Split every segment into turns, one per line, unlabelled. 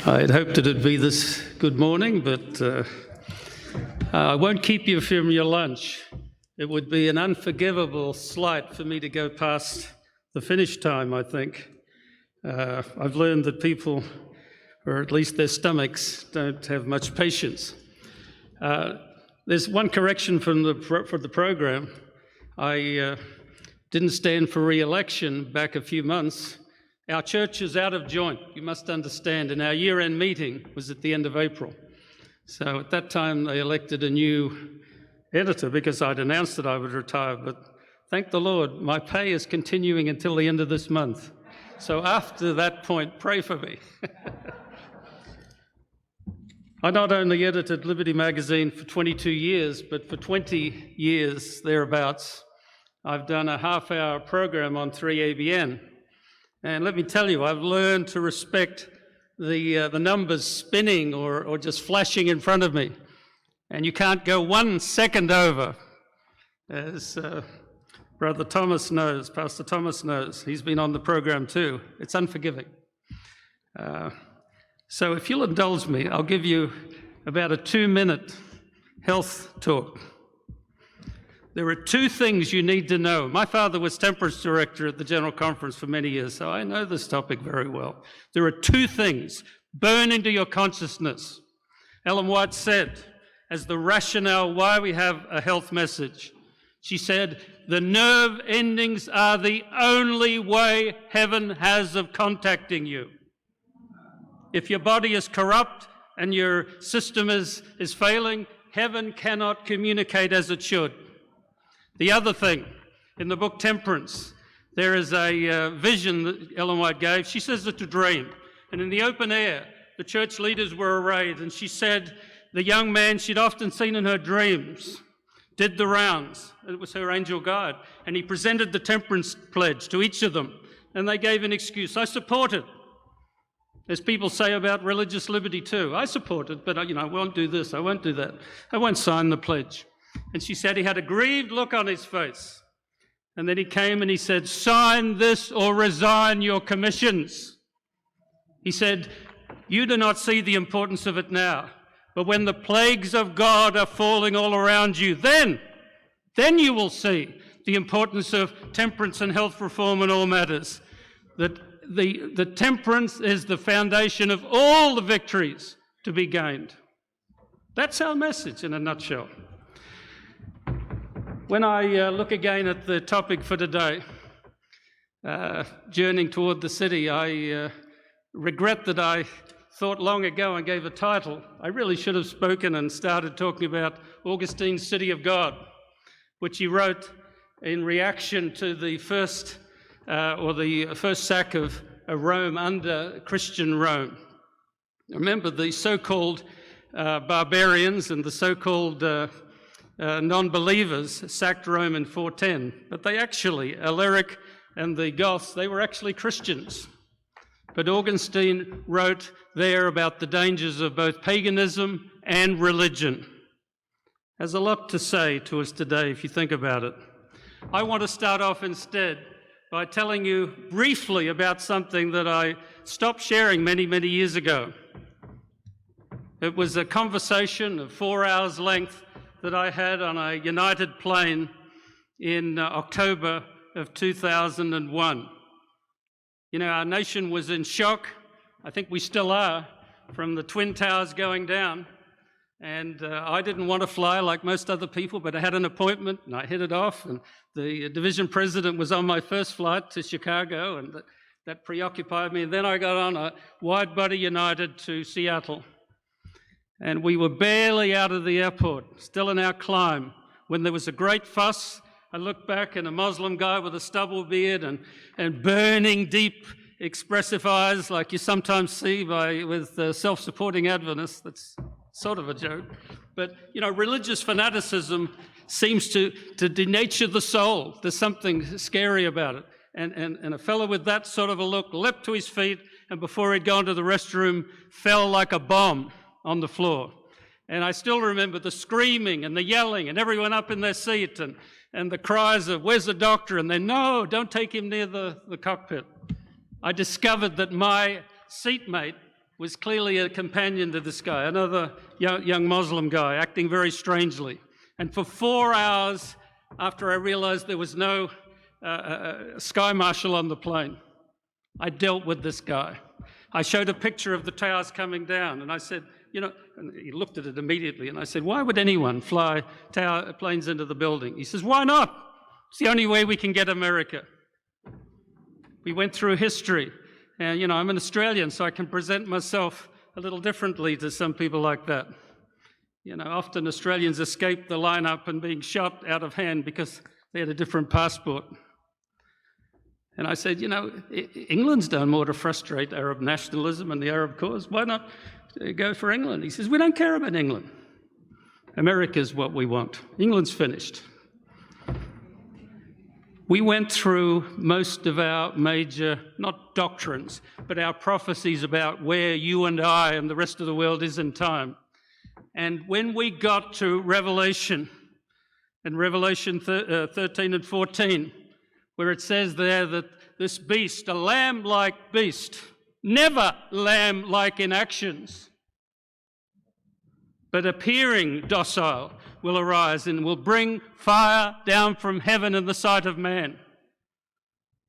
I'd hoped it'd be this good morning, but I won't keep you from your lunch. It would be an unforgivable slight for me to go past the finish time, I think. I've learned that people, or at least their stomachs, don't have much patience. There's one correction for the program. I didn't stand for re-election back a few months. Our church is out of joint, you must understand, and our year-end meeting was at the end of April. So at that time, they elected a new editor because I'd announced that I would retire, but thank the Lord, my pay is continuing until the end of this month. So after that point, pray for me. I not only edited Liberty Magazine for 22 years, but for 20 years thereabouts, I've done a half-hour program on 3ABN. And let me tell you, I've learned to respect the numbers spinning or just flashing in front of me. And you can't go 1 second over, as Brother Thomas knows, Pastor Thomas knows. He's been on the program too. It's unforgiving. So if you'll indulge me, I'll give you about a 2-minute health talk. There are 2 things you need to know. My father was temperance director at the General Conference for many years, so I know this topic very well. There are 2 things burn into your consciousness. Ellen White said, as the rationale why we have a health message, she said, the nerve endings are the only way heaven has of contacting you. If your body is corrupt and your system is failing, heaven cannot communicate as it should. The other thing, in the book Temperance, there is a vision that Ellen White gave. She says it's a dream. And in the open air, the church leaders were arrayed, and she said the young man she'd often seen in her dreams did the rounds. It was her angel guide. And he presented the temperance pledge to each of them, and they gave an excuse. I support it. As people say about religious liberty too. I support it, but I won't do this, I won't do that. I won't sign the pledge. And she said he had a grieved look on his face. And then he came and he said, sign this or resign your commissions. He said, you do not see the importance of it now, but when the plagues of God are falling all around you, then you will see the importance of temperance and health reform in all matters. That the temperance is the foundation of all the victories to be gained. That's our message in a nutshell. When I look again at the topic for today, journeying toward the city, I regret that I thought long ago and gave a title. I really should have spoken and started talking about Augustine's City of God, which he wrote in reaction to the first sack of Rome under Christian Rome. Remember, the so-called barbarians and the so-called non-believers sacked Rome in 410, but they actually, Alaric and the Goths, they were actually Christians. But Augustine wrote there about the dangers of both paganism and religion. Has a lot to say to us today if you think about it. I want to start off instead by telling you briefly about something that I stopped sharing many, many years ago. It was a conversation of 4 hours length that I had on a United plane in October of 2001. Our nation was in shock. I think we still are, from the Twin Towers going down. And I didn't want to fly like most other people, but I had an appointment and I hit it off. And the division president was on my first flight to Chicago, and that preoccupied me. And then I got on a wide-body United to Seattle. And we were barely out of the airport, still in our climb, when there was a great fuss. I looked back, and a Muslim guy with a stubble beard and burning deep, expressive eyes like you sometimes see with self-supporting Adventists. That's sort of a joke. But, religious fanaticism seems to denature the soul. There's something scary about it. And a fellow with that sort of a look leapt to his feet, and before he'd gone to the restroom, fell like a bomb on the floor. And I still remember the screaming and the yelling and everyone up in their seat and the cries of, where's the doctor? And then, no, don't take him near the cockpit. I discovered that my seatmate was clearly a companion to this guy, another young Muslim guy, acting very strangely. And for 4 hours, after I realized there was no sky marshal on the plane, I dealt with this guy. I showed a picture of the towers coming down, and I said, and he looked at it immediately, and I said, why would anyone fly planes into the building? He says, why not? It's the only way we can get America. We went through history, and I'm an Australian, so I can present myself a little differently to some people like that. Often Australians escape the lineup and being shot out of hand because they had a different passport. And I said, England's done more to frustrate Arab nationalism and the Arab cause. Why not go for England? He says, we don't care about England. America's what we want. England's finished. We went through most of our major, not doctrines, but our prophecies about where you and I and the rest of the world is in time. And when we got to Revelation, and Revelation 13 and 14, where it says there that this beast, a lamb-like beast, never lamb-like in actions, but appearing docile, will arise and will bring fire down from heaven in the sight of man.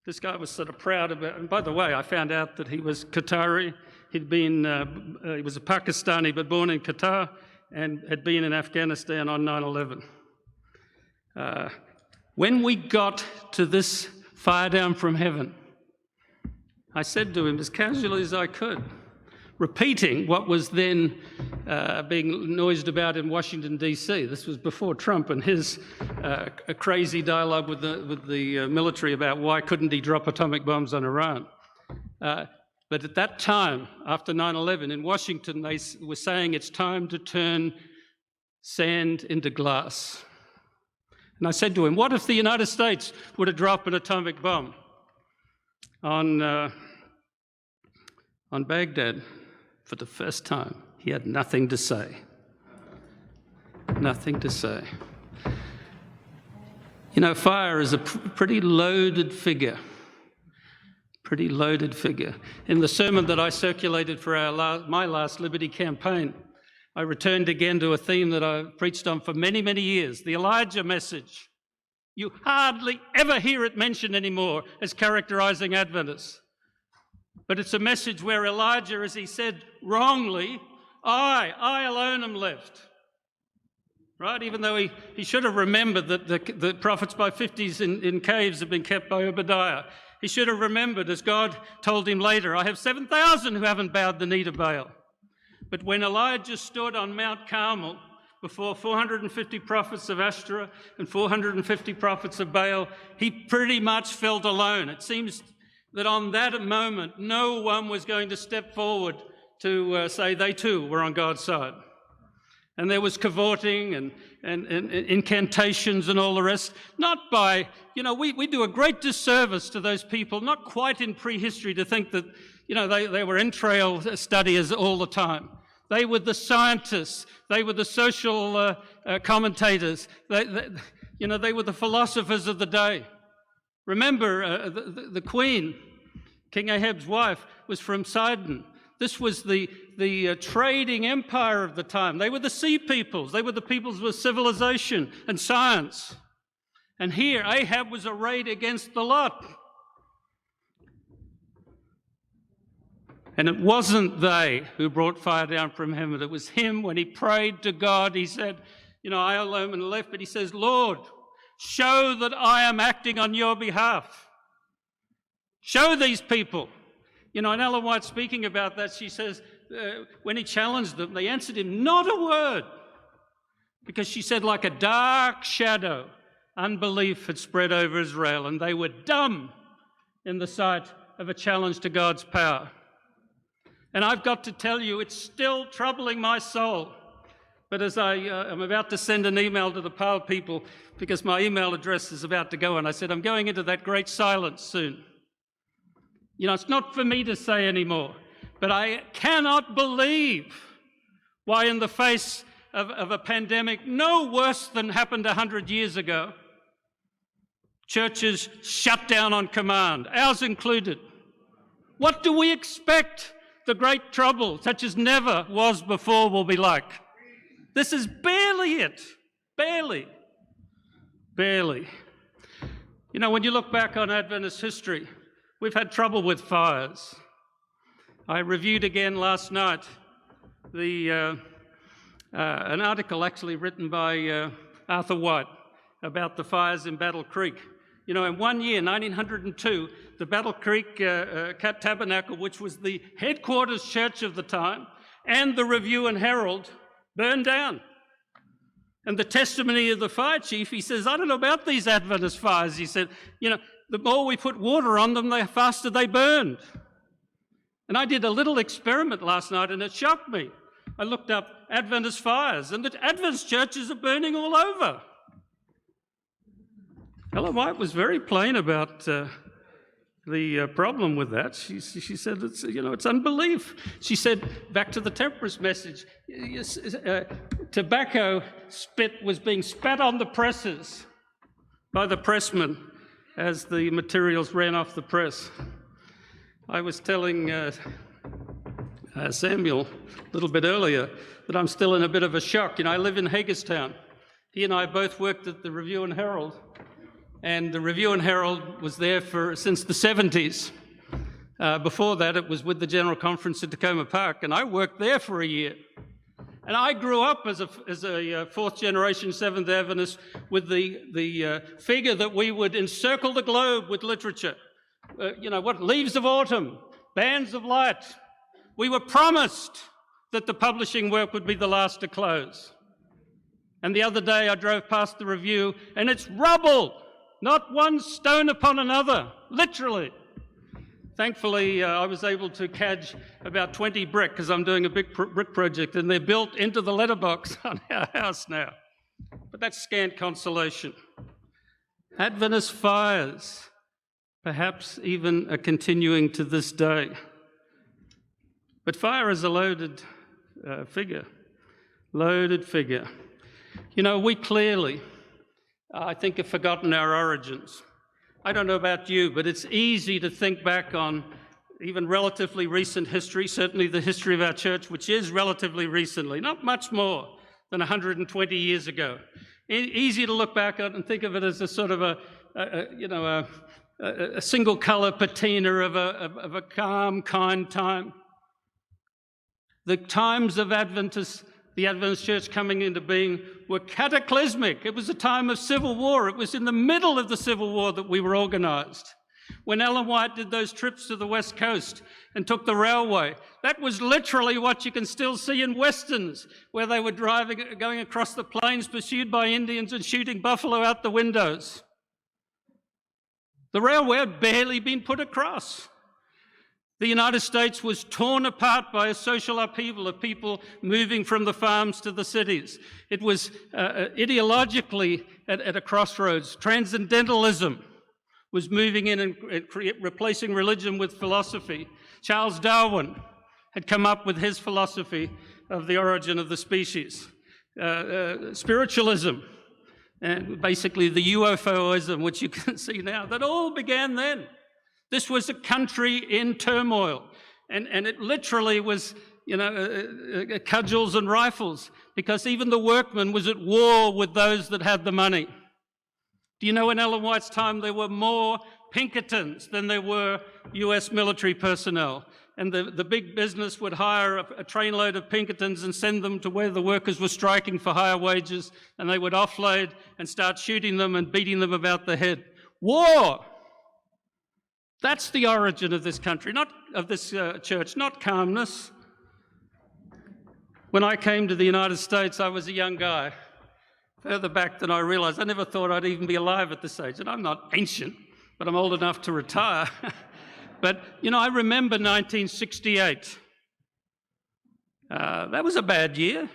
This guy was sort of proud of it. And by the way, I found out that he was Qatari. He was a Pakistani, but born in Qatar, and had been in Afghanistan on 9/11. When we got to this fire down from heaven, I said to him as casually as I could, repeating what was then being noised about in Washington, D.C. This was before Trump and his crazy dialogue with the military about why couldn't he drop atomic bombs on Iran. But at that time, after 9/11, in Washington, they were saying it's time to turn sand into glass. And I said to him, what if the United States were to drop an atomic bomb on Baghdad? For the first time, he had nothing to say. Nothing to say. Fire is a pretty loaded figure. Pretty loaded figure. In the sermon that I circulated for my last Liberty campaign, I returned again to a theme that I've preached on for many, many years, the Elijah message. You hardly ever hear it mentioned anymore as characterizing Adventists. But it's a message where Elijah, as he said wrongly, I alone am left. Right? Even though he should have remembered that the prophets by 50s in caves have been kept by Obadiah. He should have remembered, as God told him later, I have 7,000 who haven't bowed the knee to Baal. But when Elijah stood on Mount Carmel before 450 prophets of Ashtoreth and 450 prophets of Baal, he pretty much felt alone. It seems that on that moment, no one was going to step forward to say they too were on God's side. And there was cavorting and incantations and all the rest, not by, we do a great disservice to those people, not quite in prehistory to think that, they were entrail studiers all the time. They were the scientists, they were the social commentators, they were the philosophers of the day. Remember, the queen, King Ahab's wife, was from Sidon. This was the trading empire of the time. They were the sea peoples. They were the peoples with civilization and science. And here, Ahab was arrayed against the lot. And it wasn't they who brought fire down from heaven. It was him when he prayed to God. He said, I alone am left, but he says, Lord, show that I am acting on your behalf. Show these people. And Ellen White speaking about that, she says, when he challenged them, they answered him not a word. Because she said, like a dark shadow, unbelief had spread over Israel, and they were dumb in the sight of a challenge to God's power. And I've got to tell you, it's still troubling my soul. But as I'm about to send an email to the PAL people, because my email address is about to go, and I said, I'm going into that great silence soon. It's not for me to say anymore, but I cannot believe why in the face of a pandemic no worse than happened 100 years ago, churches shut down on command, ours included. What do we expect the great trouble, such as never was before, will be like. This is barely it. Barely. Barely. You know, when you look back on Adventist history, we've had trouble with fires. I reviewed again last night an article actually written by Arthur White about the fires in Battle Creek. You know, in one year, 1902, the Battle Creek Tabernacle, which was the headquarters church of the time, and the Review and Herald burned down. And the testimony of the fire chief, he says, I don't know about these Adventist fires. He said, you know, the more we put water on them, the faster they burned. And I did a little experiment last night, and it shocked me. I looked up Adventist fires, and the Adventist churches are burning all over. Ellen White was very plain about the problem with that. She said, it's unbelief. She said, back to the temperance message, tobacco spit was being spat on the presses by the pressmen as the materials ran off the press. I was telling Samuel a little bit earlier that I'm still in a bit of a shock. You know, I live in Hagerstown. He and I both worked at the Review and Herald, and the Review and Herald was there since the 70s. Before that, it was with the General Conference at Tacoma Park, and I worked there for a year. And I grew up as a fourth generation Seventh Adventist with the figure that we would encircle the globe with literature. Leaves of autumn, bands of light. We were promised that the publishing work would be the last to close. And the other day I drove past the Review, and it's rubble, not one stone upon another, literally. Thankfully, I was able to catch about 20 brick, because I'm doing a big brick project, and they're built into the letterbox on our house now. But that's scant consolation. Adventist fires, perhaps even are continuing to this day. But fire is a loaded figure. Loaded figure. You know, we clearly, I think, have forgotten our origins. I don't know about you, but it's easy to think back on even relatively recent history, certainly the history of our church, which is relatively recently, not much more than 120 years ago. Easy to look back on and think of it as a sort of a single color patina of a calm, kind time. The times of the Adventist church coming into being were cataclysmic. It was a time of civil war. It was in the middle of the Civil War that we were organized. When Ellen White did those trips to the West Coast and took the railway, that was literally what you can still see in Westerns, where they were going across the plains pursued by Indians and shooting buffalo out the windows. The railway had barely been put across. The United States was torn apart by a social upheaval of people moving from the farms to the cities. It was ideologically at a crossroads. Transcendentalism was moving in and replacing religion with philosophy. Charles Darwin had come up with his philosophy of the origin of the species. Spiritualism, and basically the UFOism, which you can see now, that all began then. This was a country in turmoil, and it literally was, cudgels and rifles, because even the workman was at war with those that had the money. Do you know in Ellen White's time there were more Pinkertons than there were US military personnel? And the big business would hire a trainload of Pinkertons and send them to where the workers were striking for higher wages, and they would offload and start shooting them and beating them about the head. War! That's the origin of this country, not of this church, not calmness. When I came to the United States, I was a young guy, further back than I realized. I never thought I'd even be alive at this age. And I'm not ancient, but I'm old enough to retire. But, I remember 1968. That was a bad year.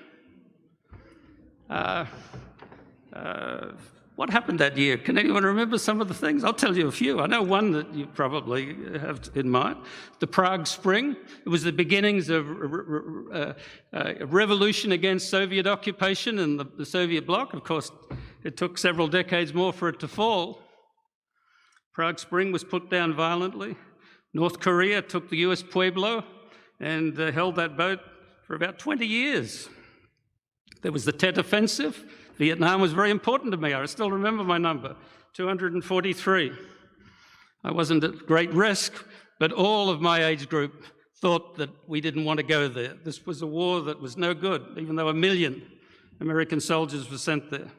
What happened that year? Can anyone remember some of the things? I'll tell you a few. I know one that you probably have in mind. The Prague Spring. It was the beginnings of a revolution against Soviet occupation in the Soviet bloc. Of course, it took several decades more for it to fall. Prague Spring was put down violently. North Korea took the US Pueblo and held that boat for about 20 years. There was the Tet Offensive. Vietnam was very important to me. I still remember my number, 243. I wasn't at great risk, but all of my age group thought that we didn't want to go there. This was a war that was no good, even though 1 million American soldiers were sent there.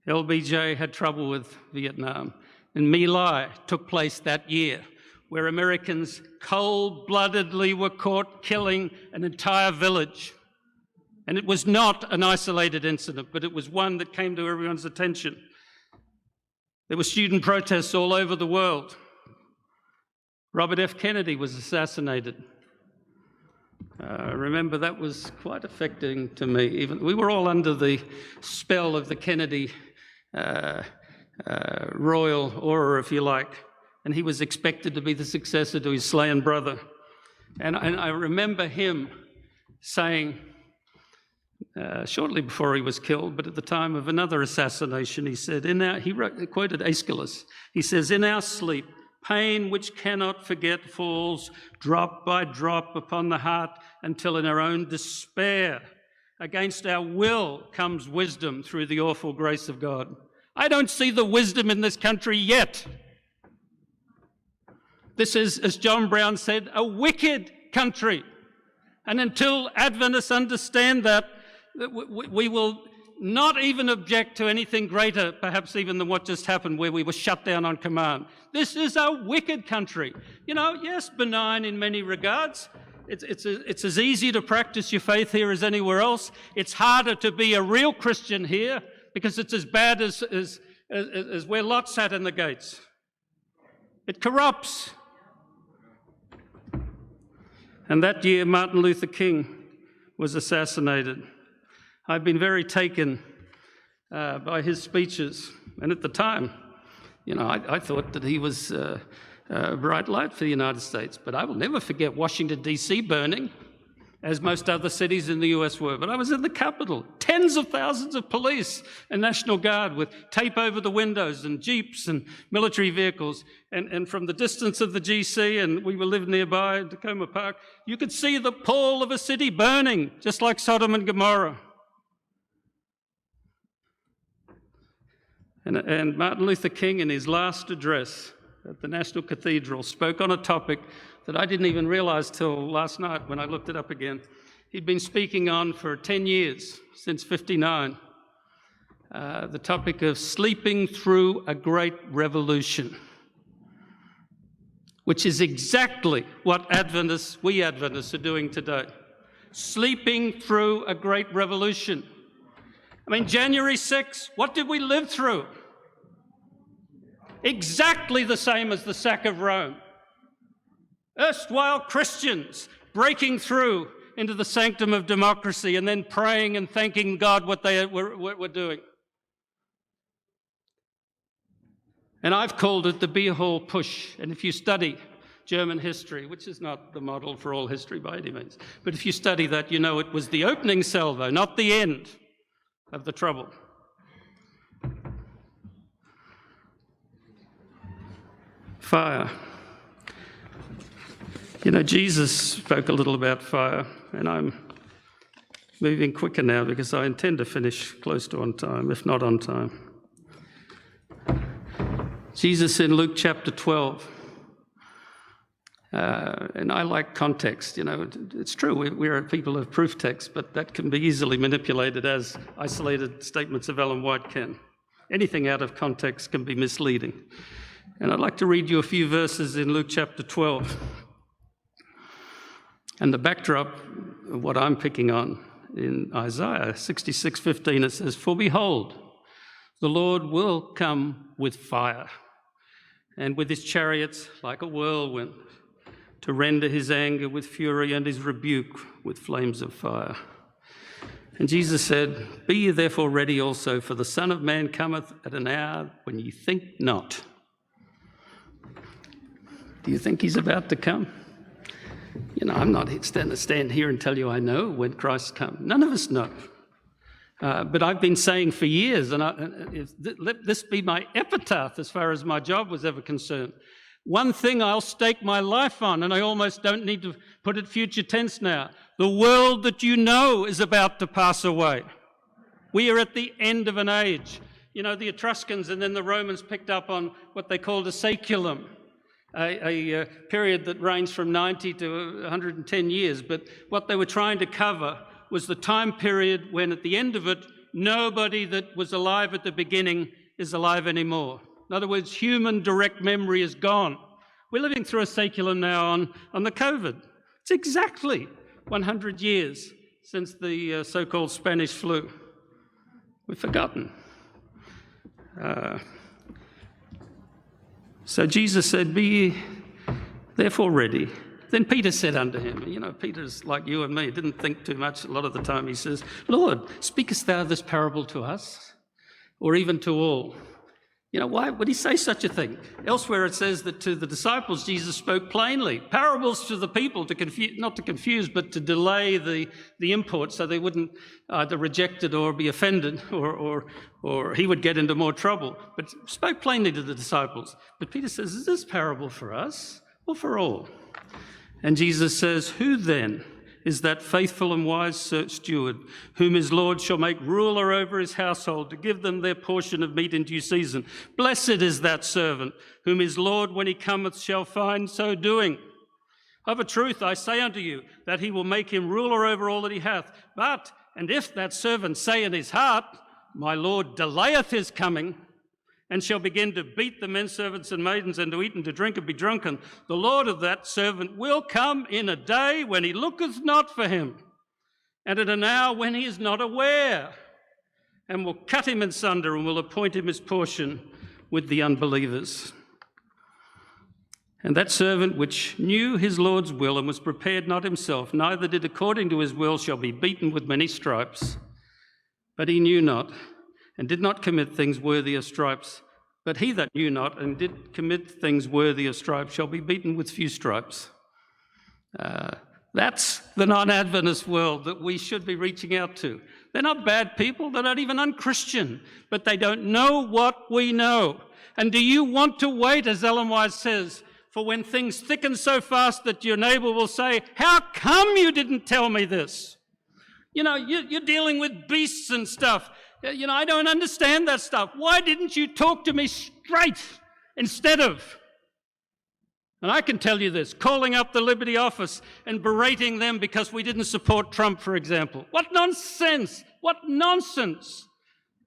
LBJ had trouble with Vietnam, and My Lai took place that year, where Americans cold-bloodedly were caught killing an entire village. And it was not an isolated incident, but it was one that came to everyone's attention. There were student protests all over the world. Robert F. Kennedy was assassinated. Remember, that was quite affecting to me. We were all under the spell of the Kennedy royal aura, if you like, and he was expected to be the successor to his slain brother. And I remember him saying, shortly before he was killed, but at the time of another assassination, he said, he quoted Aeschylus, he says, "In our sleep, pain which cannot forget falls drop by drop upon the heart until in our own despair, against our will comes wisdom through the awful grace of God." I don't see the wisdom in this country yet. This is, as John Brown said, a wicked country. And until Adventists understand that, we will not even object to anything greater, perhaps even than what just happened, where we were shut down on command. This is a wicked country. You know, yes, benign in many regards. It's as easy to practice your faith here as anywhere else. It's harder to be a real Christian here because it's as bad as where Lot sat in the gates. It corrupts. And that year, Martin Luther King was assassinated. I've been very taken by his speeches. And at the time, you know, I thought that he was a bright light for the United States. But I will never forget Washington, D.C. burning, as most other cities in the US were. But I was in the Capitol, tens of thousands of police and National Guard with tape over the windows and jeeps and military vehicles. And from the distance of the GC, and we live nearby in Tacoma Park, you could see the pall of a city burning, just like Sodom and Gomorrah. And Martin Luther King, in his last address at the National Cathedral, spoke on a topic that I didn't even realize till last night when I looked it up again. He'd been speaking on for 10 years, since '59, the topic of sleeping through a great revolution, which is exactly what we Adventists are doing today. Sleeping through a great revolution. I mean, January 6th, what did we live through? Exactly the same as the sack of Rome. Erstwhile Christians breaking through into the sanctum of democracy and then praying and thanking God what they were doing. And I've called it the beer hall push. And if you study German history, which is not the model for all history by any means, but if you study that, you know it was the opening salvo, not the end of the trouble. Fire. You know, Jesus spoke a little about fire, and I'm moving quicker now because I intend to finish close to on time, if not on time. Jesus in Luke chapter 12, and I like context, you know, it's true, we are people of proof text, but that can be easily manipulated as isolated statements of Ellen White can. Anything out of context can be misleading. And I'd like to read you a few verses in Luke chapter 12. And the backdrop of what I'm picking on in Isaiah 66:15, it says, "For behold, the Lord will come with fire, and with his chariots like a whirlwind, to render his anger with fury and his rebuke with flames of fire." And Jesus said, "Be ye therefore ready also, for the Son of Man cometh at an hour when ye think not." Do you think he's about to come? You know, I'm not going to stand here and tell you I know when Christ comes. None of us know. But I've been saying for years, and let this be my epitaph as far as my job was ever concerned, One thing I'll stake my life on, and I almost don't need to put it future tense now. The world that you know is about to pass away. We are at the end of an age. You know, the Etruscans and then the Romans picked up on what they called a saeculum, a period that ranged from 90 to 110 years. But what they were trying to cover was the time period when at the end of it, nobody that was alive at the beginning is alive anymore. In other words, human direct memory is gone. We're living through a saeculum now on the COVID. It's exactly 100 years since the so-called Spanish flu. We've forgotten. So Jesus said, "Be ye therefore ready." Then Peter said unto him, you know, Peter's like you and me, didn't think too much a lot of the time. He says, "Lord, speakest thou this parable to us, or even to all?" You know, why would he say such a thing? Elsewhere it says that to the disciples Jesus spoke plainly. Parables to the people, to confuse, not to confuse, but to delay the import so they wouldn't either reject it or be offended, or he would get into more trouble. But spoke plainly to the disciples. But Peter says, "Is this parable for us or for all?" And Jesus says, "Who then is that faithful and wise steward, whom his Lord shall make ruler over his household, to give them their portion of meat in due season? Blessed is that servant, whom his Lord, when he cometh, shall find so doing. Of a truth I say unto you, that he will make him ruler over all that he hath. But, and if that servant say in his heart, My Lord delayeth his coming, and shall begin to beat the men servants and maidens, and to eat and to drink and be drunken, the Lord of that servant will come in a day when he looketh not for him, and at an hour when he is not aware, and will cut him in sunder, and will appoint him his portion with the unbelievers. And that servant which knew his Lord's will, and was prepared not himself, neither did according to his will, shall be beaten with many stripes. But he knew not, and did not commit things worthy of stripes. But he that knew not and did commit things worthy of stripes shall be beaten with few stripes. That's the non-Adventist world that we should be reaching out to. They're not bad people, they're not even unchristian, but they don't know what we know. And do you want to wait, as Ellen White says, for when things thicken so fast that your neighbour will say, "How come you didn't tell me this?" You know, you're dealing with beasts and stuff. You know, I don't understand that stuff. Why didn't you talk to me straight instead of? And I can tell you this, calling up the Liberty office and berating them because we didn't support Trump, for example. What nonsense! What nonsense!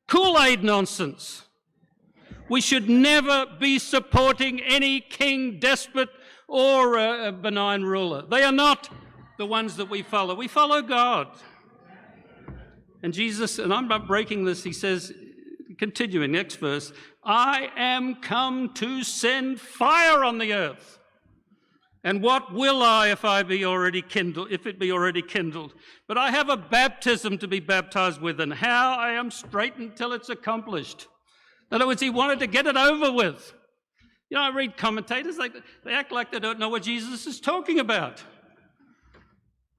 Kool-Aid nonsense. We should never be supporting any king, despot, or a benign ruler. They are not the ones that we follow. We follow God. And Jesus, and I'm not breaking this, he says, continuing, next verse, "I am come to send fire on the earth. And what will I if it be already kindled? But I have a baptism to be baptized with, and how I am straitened till it's accomplished." In other words, he wanted to get it over with. You know, I read commentators, they act like they don't know what Jesus is talking about.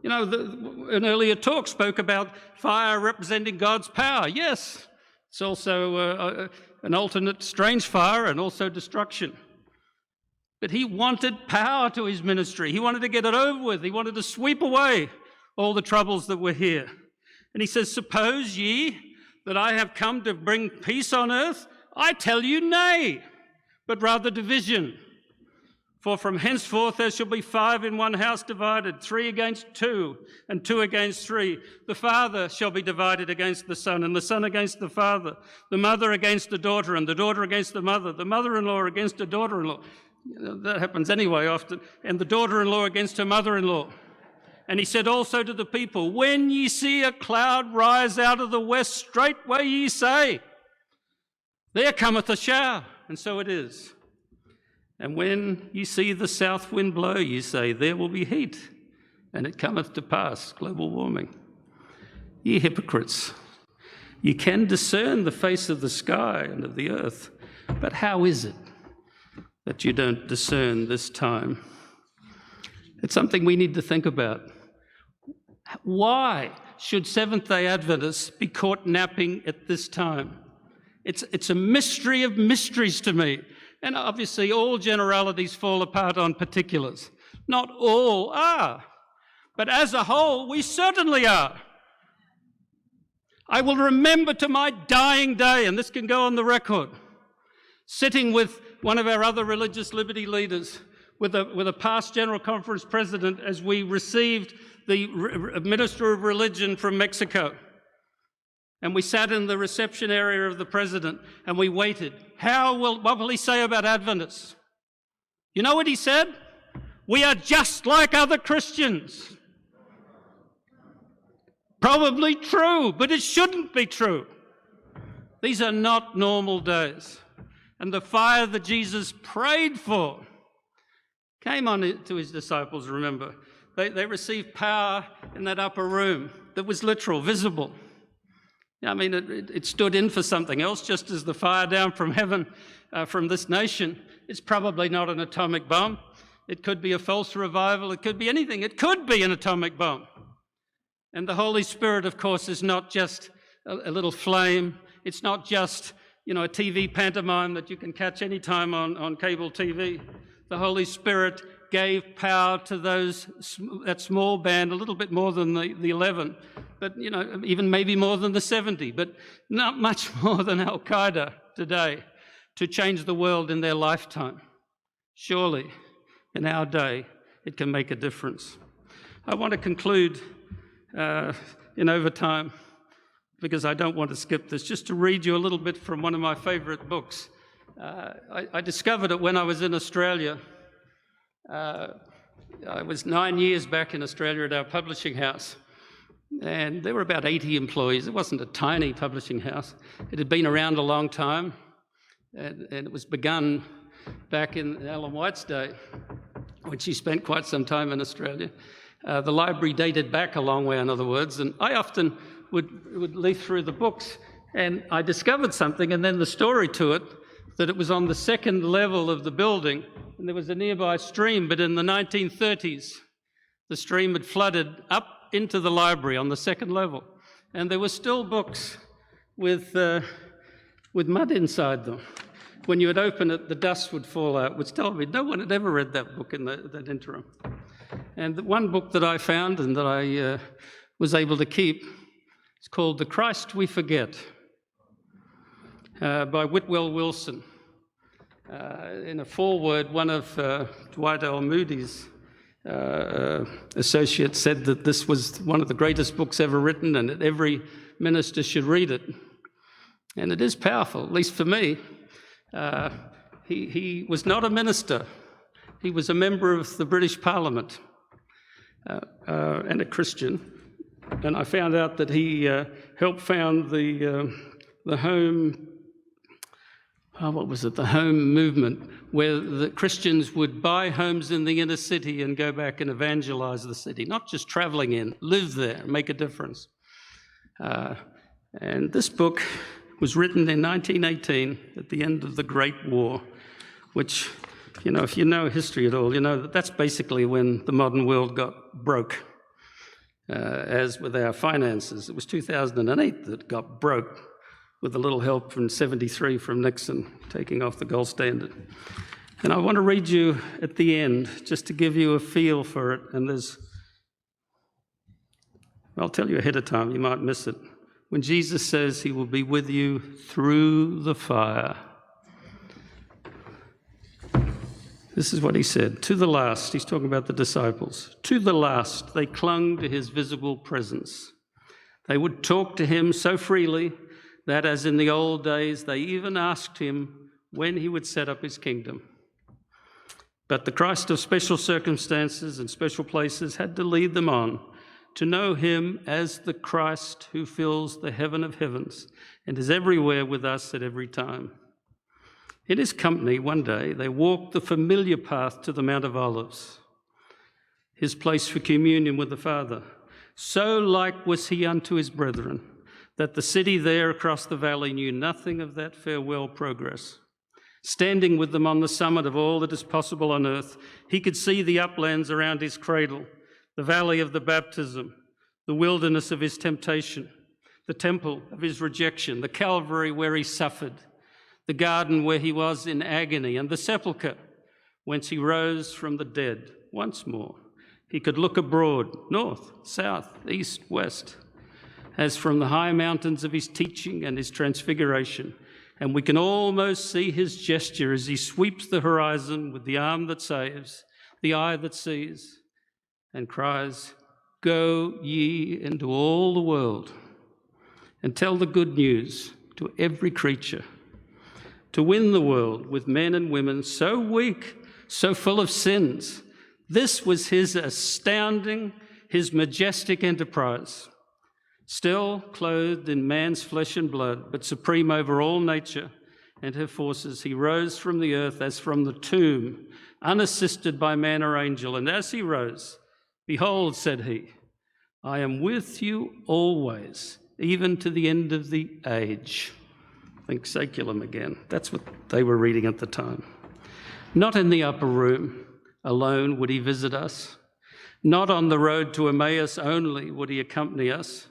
You know, an earlier talk spoke about fire representing God's power. Yes, it's also an alternate strange fire and also destruction. But he wanted power to his ministry. He wanted to get it over with. He wanted to sweep away all the troubles that were here. And he says, "Suppose ye that I have come to bring peace on earth? I tell you, nay, but rather division. For from henceforth there shall be 5 in one house divided, 3 against 2, and 2 against 3. The father shall be divided against the son, and the son against the father, the mother against the daughter, and the daughter against the mother-in-law against the daughter-in-law." You know, that happens anyway often. "And the daughter-in-law against her mother-in-law. And he said also to the people, When ye see a cloud rise out of the west, straightway ye say, There cometh a shower. And so it is. And when ye see the south wind blow, ye say, There will be heat. And it cometh to pass," global warming. "Ye hypocrites, ye can discern the face of the sky and of the earth, but how is it that you don't discern this time?" It's something we need to think about. Why should Seventh-day Adventists be caught napping at this time? It's a mystery of mysteries to me. And obviously all generalities fall apart on particulars. Not all are, but as a whole, we certainly are. I will remember to my dying day, and this can go on the record, sitting with one of our other religious liberty leaders, with a past General Conference president, as we received the Minister of Religion from Mexico. And we sat in the reception area of the president and we waited. What will he say about Adventists? You know what he said? We are just like other Christians. Probably true, but it shouldn't be true. These are not normal days. And the fire that Jesus prayed for came on to his disciples, remember. They received power in that upper room that was literal, visible. I mean, it stood in for something else, just as the fire down from heaven from this nation. It's probably not an atomic bomb. It could be a false revival. It could be anything. It could be an atomic bomb. And the Holy Spirit, of course, is not just a little flame. It's not just, a TV pantomime that you can catch any time on cable TV. The Holy Spirit gave power to that small band, a little bit more than the 11, but even maybe more than the 70, but not much more than Al-Qaeda today, to change the world in their lifetime. Surely, in our day, it can make a difference. I want to conclude in overtime, because I don't want to skip this, just to read you a little bit from one of my favourite books. I discovered it when I was in Australia. I was 9 years back in Australia at our publishing house, and there were about 80 employees. It wasn't a tiny publishing house. It had been around a long time, and it was begun back in Ellen White's day, when she spent quite some time in Australia. The library dated back a long way, in other words, and I often would leaf through the books, and I discovered something, and then the story to it, that it was on the second level of the building, and there was a nearby stream, but in the 1930s, the stream had flooded up into the library on the second level, and there were still books with mud inside them. When you would open it, the dust would fall out, which told me no one had ever read that book in that interim. And the one book that I found and that I was able to keep is called The Christ We Forget, by Whitwell Wilson. In a foreword, one of Dwight L. Moody's associates said that this was one of the greatest books ever written and that every minister should read it. And it is powerful, at least for me. He was not a minister. He was a member of the British Parliament and a Christian. And I found out that he helped found the home... the home movement, where the Christians would buy homes in the inner city and go back and evangelize the city, not just traveling in, live there, make a difference. And this book was written in 1918 at the end of the Great War, which, if you know history at all, you know that that's basically when the modern world got broke, as with our finances. It was 2008 that got broke, with a little help from 73 from Nixon, taking off the gold standard. And I want to read you at the end, just to give you a feel for it. And I'll tell you ahead of time, you might miss it. When Jesus says he will be with you through the fire. This is what he said. To the last, he's talking about the disciples. To the last, they clung to his visible presence. They would talk to him so freely that, as in the old days, they even asked him when he would set up his kingdom. But the Christ of special circumstances and special places had to lead them on to know him as the Christ who fills the heaven of heavens and is everywhere with us at every time. In his company, one day, they walked the familiar path to the Mount of Olives, his place for communion with the Father. So like was he unto his brethren, that the city there across the valley knew nothing of that farewell progress. Standing with them on the summit of all that is possible on earth, he could see the uplands around his cradle, the valley of the baptism, the wilderness of his temptation, the temple of his rejection, the Calvary where he suffered, the garden where he was in agony, and the sepulchre whence he rose from the dead once more. He could look abroad, north, south, east, west, as from the high mountains of his teaching and his transfiguration, and we can almost see his gesture as he sweeps the horizon with the arm that saves, the eye that sees, and cries, "Go ye into all the world and tell the good news to every creature." To win the world with men and women so weak, so full of sins, this was his astounding, his majestic enterprise. Still clothed in man's flesh and blood, but supreme over all nature and her forces, he rose from the earth as from the tomb, unassisted by man or angel. And as he rose, "Behold," said he, "I am with you always, even to the end of the age." Think saculum again. That's what they were reading at the time. Not in the upper room alone would he visit us. Not on the road to Emmaus only would he accompany us.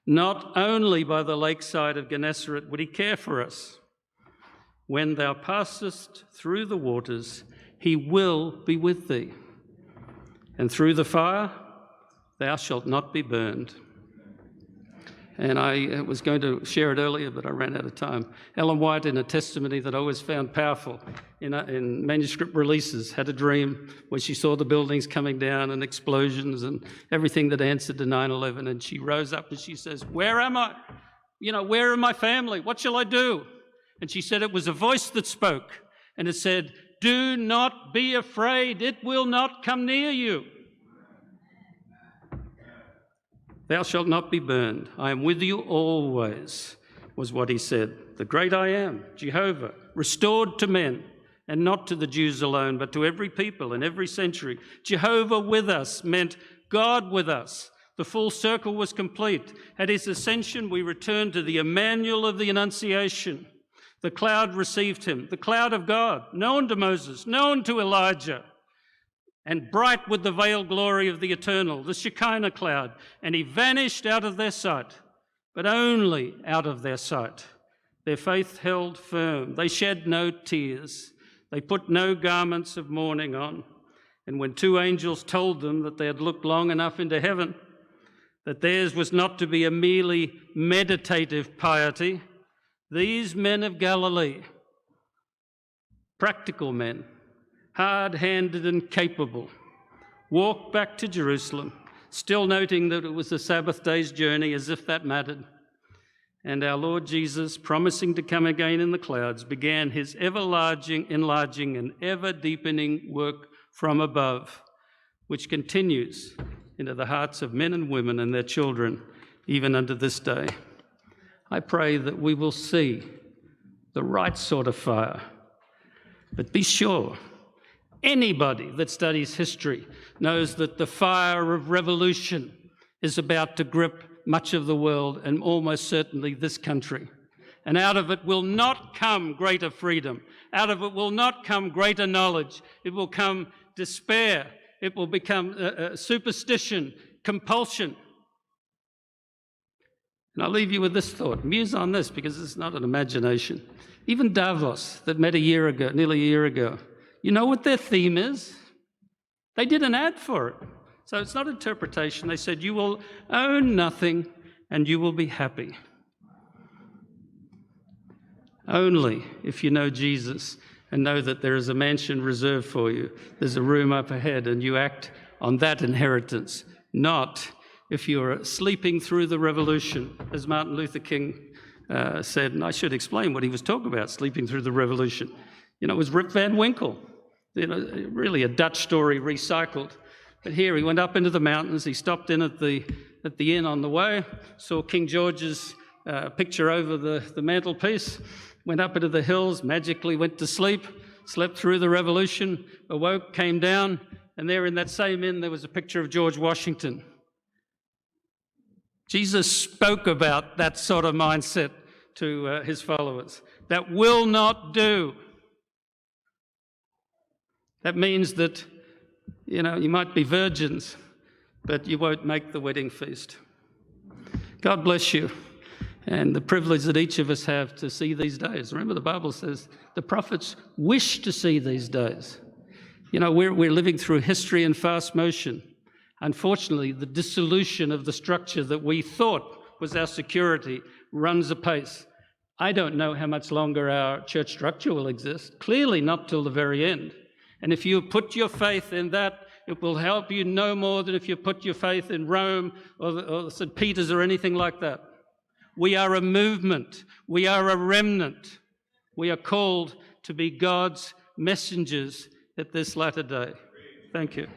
Not only by the lakeside of Gennesaret would he care for us. When thou passest through the waters, he will be with thee. And through the fire, thou shalt not be burned. And I was going to share it earlier, but I ran out of time. Ellen White, in a testimony that I always found powerful in manuscript releases, had a dream where she saw the buildings coming down and explosions and everything that answered to 9/11. And she rose up and she says, "Where am I? Where are my family? What shall I do?" And she said it was a voice that spoke, and it said, "Do not be afraid. It will not come near you. Thou shalt not be burned. I am with you always," was what he said. The great I am, Jehovah, restored to men, and not to the Jews alone, but to every people in every century. Jehovah with us meant God with us. The full circle was complete. At his ascension, we returned to the Emmanuel of the Annunciation. The cloud received him, the cloud of God, known to Moses, known to Elijah, and bright with the veiled glory of the eternal, the Shekinah cloud, and he vanished out of their sight, but only out of their sight. Their faith held firm. They shed no tears. They put no garments of mourning on. And when two angels told them that they had looked long enough into heaven, that theirs was not to be a merely meditative piety, these men of Galilee, practical men, hard-handed and capable, walked back to Jerusalem, still noting that it was a Sabbath day's journey, as if that mattered. And our Lord Jesus, promising to come again in the clouds, began his enlarging and ever-deepening work from above, which continues into the hearts of men and women and their children, even unto this day. I pray that we will see the right sort of fire, but be sure, anybody that studies history knows that the fire of revolution is about to grip much of the world and almost certainly this country. And out of it will not come greater freedom. Out of it will not come greater knowledge. It will come despair. It will become superstition, compulsion. And I'll leave you with this thought. Muse on this, because it's not an imagination. Even Davos, that met nearly a year ago, you know what their theme is? They did an ad for it. So it's not interpretation. They said, you will own nothing and you will be happy. Only if you know Jesus and know that there is a mansion reserved for you, there's a room up ahead, and you act on that inheritance, not if you're sleeping through the revolution, as Martin Luther King said, and I should explain what he was talking about, sleeping through the revolution. It was Rip Van Winkle, really a Dutch story recycled. But here he went up into the mountains, he stopped in at the inn on the way, saw King George's picture over the mantelpiece, went up into the hills, magically went to sleep, slept through the revolution, awoke, came down, and there in that same inn there was a picture of George Washington. Jesus spoke about that sort of mindset to his followers. That will not do. That means that, you might be virgins, but you won't make the wedding feast. God bless you. and the privilege that each of us have to see these days. Remember, the Bible says the prophets wish to see these days. You know, we're living through history in fast motion. Unfortunately, the dissolution of the structure that we thought was our security runs apace. I don't know how much longer our church structure will exist. Clearly not till the very end. And if you put your faith in that, it will help you no more than if you put your faith in Rome or St. Peter's or anything like that. We are a movement. We are a remnant. We are called to be God's messengers at this latter day. Thank you.